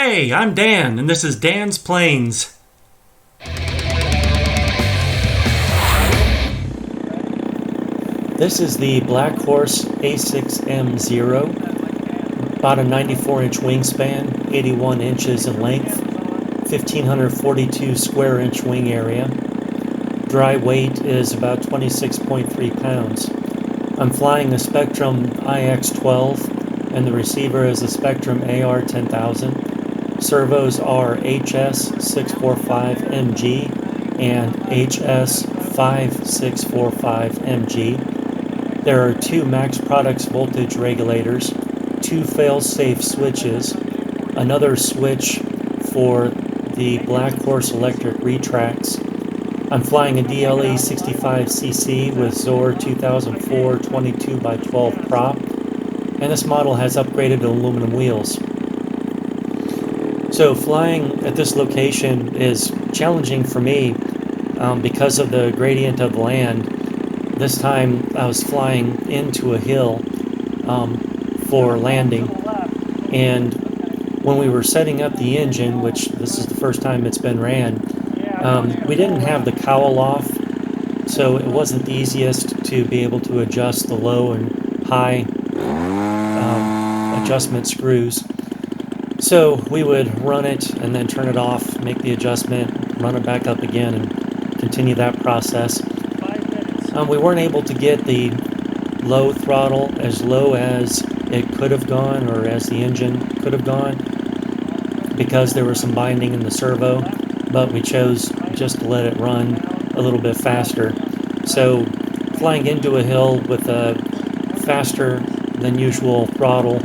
Hey, I'm Dan, and this is Dan's Planes. This is the Blackhorse A6M0, about a 94-inch wingspan, 81 inches in length, 1,542 square inch wing area. Dry weight is about 26.3 pounds. I'm flying a Spektrum IX12, and the receiver is a Spektrum AR10000. Servos are HS645MG and HS5645MG. There are two max products voltage regulators, two fail-safe switches, another switch for the Blackhorse electric retracts. I'm flying a DLE 65cc with Xoar 2004 22x12 prop, and this model has upgraded to aluminum wheels. So flying at this location is challenging for me because of the gradient of the land. This time I was flying into a hill for landing, and when we were setting up the engine, which this is the first time it's been ran, we didn't have the cowl off, so it wasn't the easiest to be able to adjust the low and high adjustment screws. So we would run it and then turn it off, make the adjustment, run it back up again, and continue that process. We weren't able to get the low throttle as low as it could have gone, or as the engine could have gone, because there was some binding in the servo, but we chose just to let it run a little bit faster. So flying into a hill with a faster than usual throttle,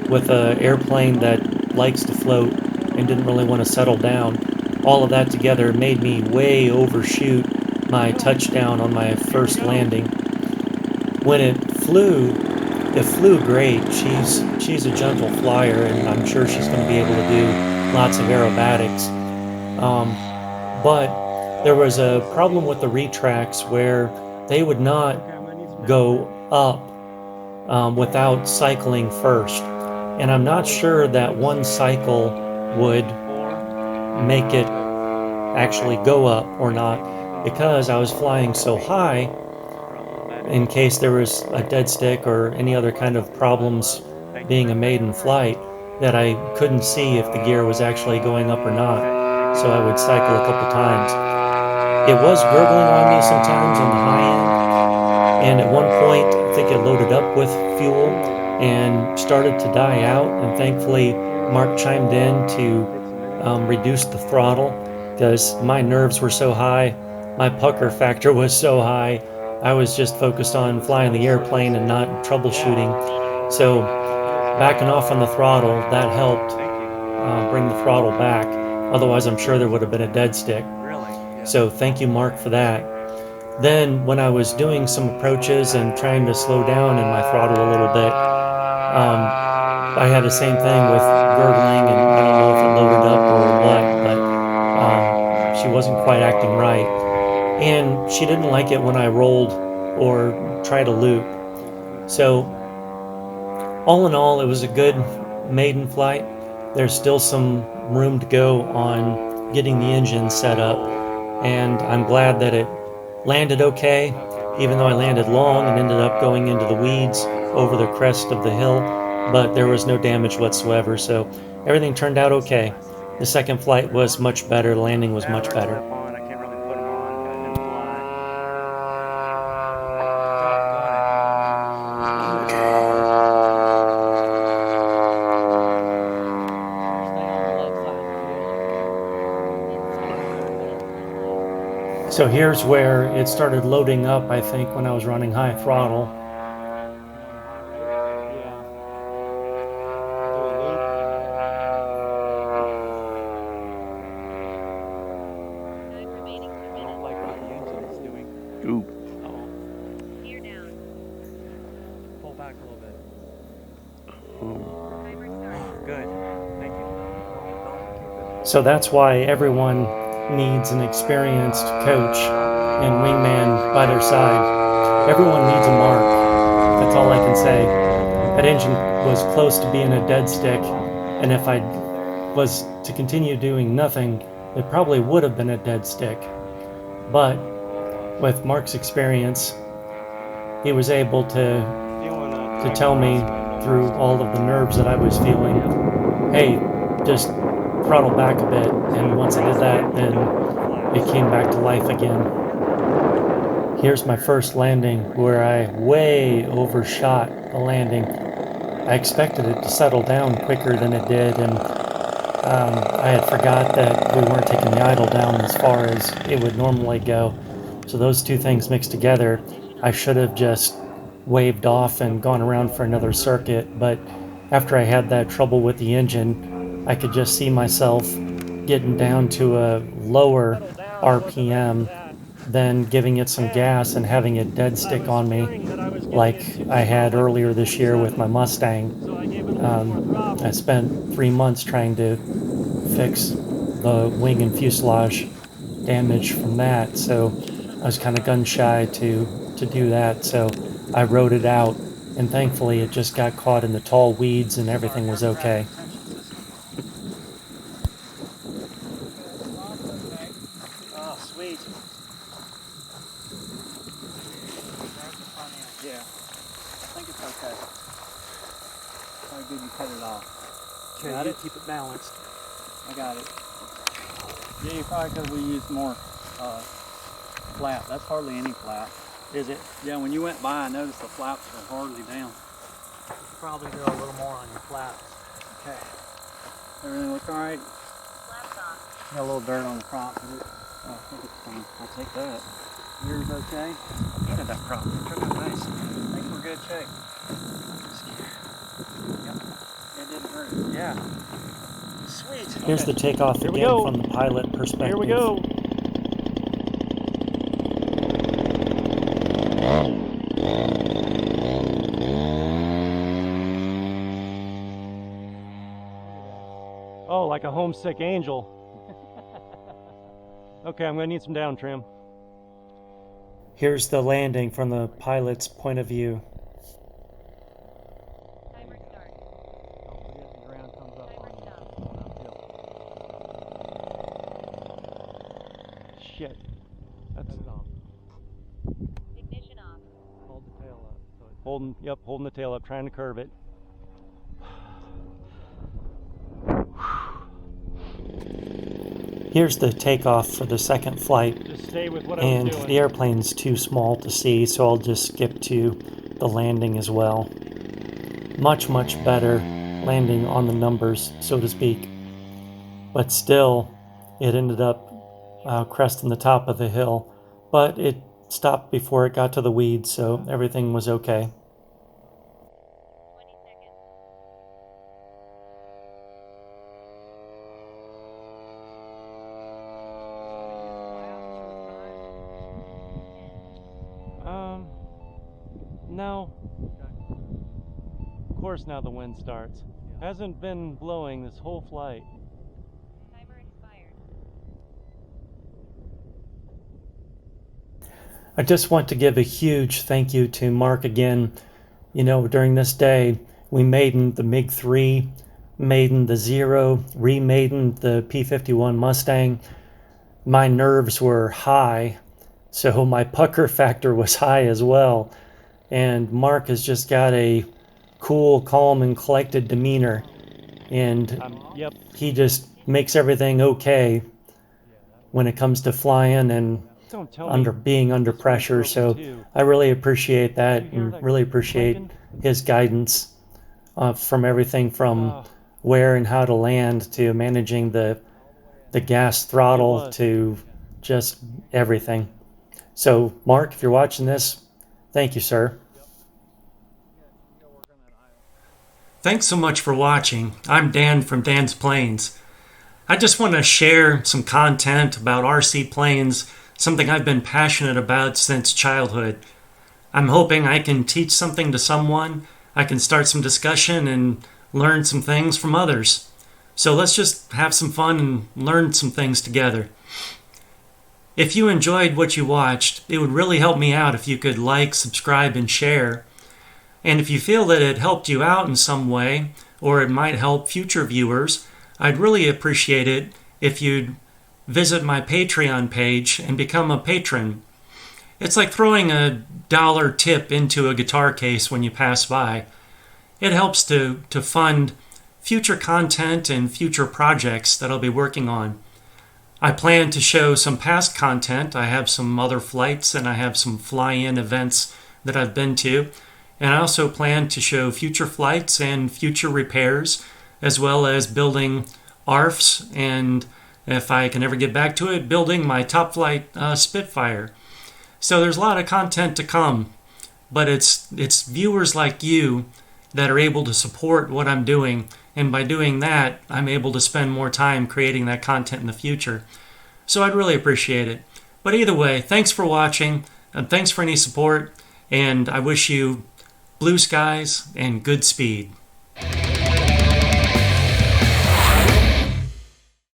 with an airplane that likes to float and didn't really want to settle down, all of that together made me way overshoot my touchdown on my first landing. When it flew great. She's a gentle flyer, and I'm sure she's going to be able to do lots of aerobatics. But there was a problem with the retracts where they would not go up without cycling first. And I'm not sure that one cycle would make it actually go up or not, because I was flying so high in case there was a dead stick or any other kind of problems being a maiden flight, that I couldn't see if the gear was actually going up or not. So I would cycle a couple times. It was gurgling on me sometimes on the high end, and at one point I think it loaded up with fuel and started to die out, and thankfully Mark chimed in to reduce the throttle, because my nerves were so high, my pucker factor was so high, I was just focused on flying the airplane and not troubleshooting. So backing off on the throttle, that helped bring the throttle back. Otherwise I'm sure there would have been a dead stick. So thank you, Mark, for that. Then when I was doing some approaches and trying to slow down in my throttle a little bit, I had the same thing with gurgling, and I don't know if it loaded up or what, but she wasn't quite acting right. And she didn't like it when I rolled or tried a loop. So all in all, it was a good maiden flight. There's still some room to go on getting the engine set up, and I'm glad that it landed okay, even though I landed long and ended up going into the weeds over the crest of the hill, but there was no damage whatsoever, so everything turned out okay. The second flight was much better, the landing was much better. So here's where it started loading up, I think, when I was running high throttle. Ooh. Gear down. Pull back a little bit. Good. Thank you. So that's why everyone needs an experienced coach and wingman by their side. Everyone needs a mark. That's all I can say. That engine was close to being a dead stick, and if I'd was to continue doing nothing, it probably would have been a dead stick. But with Mark's experience, he was able to tell me through all of the nerves that I was feeling, hey, just throttle back a bit. And once I did that, then it came back to life again. Here's my first landing where I way overshot the landing. I expected it to settle down quicker than it did, and I had forgot that we weren't taking the idle down as far as it would normally go. So those two things mixed together, I should have just waved off and gone around for another circuit, but after I had that trouble with the engine, I could just see myself getting down to a lower RPM, then giving it some gas and having it dead stick on me like I had earlier this year with my Mustang. I spent 3 months trying to fix the wing and fuselage damage from that, so I was kind of gun shy to do that, so I rode it out, and thankfully it just got caught in the tall weeds and everything was okay. Oh, sweet. Yeah. I think it's okay. How good you cut it off. Okay, got it? Keep it balanced. I got it. Yeah, you probably could have used more flap. That's hardly any flap. Is it? Yeah, when you went by, I noticed the flaps were hardly down. Probably do a little more on your flaps. Okay. Everything look all right? Flaps on. Got a little dirt on the prop. I think it's fine. I'll take that. Yours okay? I painted that prop. It turned out nice. I think we're good shape. Yep. It didn't hurt. Yeah. Sweet. Here's the takeoff again from the pilot perspective. Here we go. Oh, like a homesick angel. Okay, I'm gonna need some down trim. Here's the landing from the pilot's point of view. Timer start. Don't forget the ground comes up Timer on stop. you. Shit. That's it off. Ignition off. Hold the tail up. So it's holding the tail up, trying to curve it. Here's the takeoff for the second flight, Just stay with what I and was doing. the airplane's too small to see, so I'll just skip to the landing as well. Much, much better landing on the numbers, so to speak. But still, it ended up cresting the top of the hill, but it stopped before it got to the weeds, so everything was okay. 20 seconds. No. Of course now the wind starts. Hasn't been blowing this whole flight. Timer expired. I just want to give a huge thank you to Mark again. You know, during this day, we Maiden the MiG-3, Maiden the Zero, re-Maiden the P-51 Mustang. My nerves were high, so my pucker factor was high as well. And Mark has just got a cool, calm, and collected demeanor. And Yep. he just makes everything okay when it comes to flying and Don't tell me. being under pressure. So I really appreciate that, and really appreciate his guidance from everything from where and how to land to managing the gas throttle to just everything. So Mark, if you're watching this, thank you, sir. Thanks so much for watching. I'm Dan from Dan's Planes. I just want to share some content about RC planes, something I've been passionate about since childhood. I'm hoping I can teach something to someone, I can start some discussion and learn some things from others. So let's just have some fun and learn some things together. If you enjoyed what you watched, it would really help me out if you could like, subscribe, and share. And if you feel that it helped you out in some way, or it might help future viewers, I'd really appreciate it if you'd visit my Patreon page and become a patron. It's like throwing a dollar tip into a guitar case when you pass by. It helps to fund future content and future projects that I'll be working on. I plan to show some past content. I have some other flights and I have some fly-in events that I've been to. And I also plan to show future flights and future repairs, as well as building ARFs, and if I can ever get back to it, building my top flight Spitfire. So there's a lot of content to come, but it's viewers like you that are able to support what I'm doing, and by doing that, I'm able to spend more time creating that content in the future. So I'd really appreciate it. But either way, thanks for watching, and thanks for any support, and I wish you blue skies and good speed.